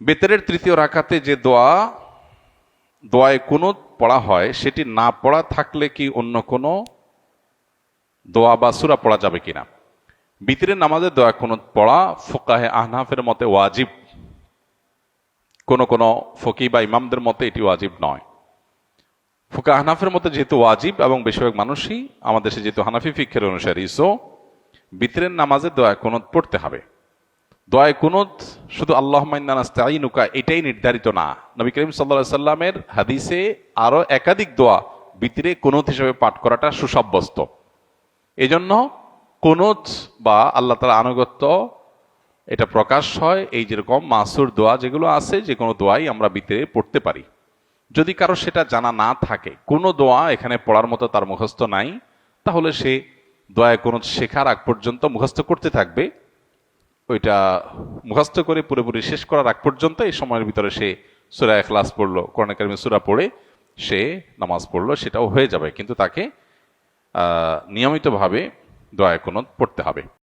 বেতেরের তৃতীয় রাকাতে যে দোয়ায় কুনুত পড়া হয় সেটি না পড়া থাকলে কি অন্য কোনো দোয়া বা সূরা পড়া যাবে কিনা? বিতরের নামাজে দোয়া কুনুত পড়া ফুকাহে আহনাফের মতে ওয়াজিব, কোন কোন ফকি বা ইমামদের মতে এটি ওয়াজিব নয়। ফুকাহে আহনাফের মতে যেহেতু ওয়াজিব এবং বেশিরভাগ মানুষই আমাদের দেশে যেহেতু হানাফি ফিকহের অনুসারী, সো বিতরের নামাজে দোয়া কুনুত পড়তে হবে। দোয়ায়ে কুনুত শুধু আল্লাহুম্মা ইন্না নাস্তাঈনুকা এটাই নির্ধারিত না। নবী করিম সাল্লাল্লাহু আলাইহি সাল্লামের হাদিসে আরো একাধিক দোয়া বিতরে কুনুত হিসেবে পাঠ করাটা সুসাব্যস্ত। এজন্য কুনুত বা আল্লাহ তাআলার আনুগত্য এটা প্রকাশ হয় এই যেরকম মাসুর দোয়া যেগুলো আছে, যে কোনো দোয়াই আমরা বিতরে পড়তে পারি। যদি কারো সেটা জানা না থাকে, কোনো দোয়া এখানে পড়ার মতো তার মুখস্থ নাই, তাহলে সে দোয়ায়ে কুনুত শেখার আগ পর্যন্ত মুখস্থ করতে থাকবে। ওইটা মুখস্থ করে পুরোপুরি শেষ করার আগ পর্যন্ত এই সময়ের ভিতরে সে সূরা ইখলাস পড়লো, কোরআন কারীমের সূরা পড়ে সে নামাজ পড়লো, সেটাও হয়ে যাবে। কিন্তু তাকে নিয়মিতভাবে দোয়া কুনুত পড়তে হবে।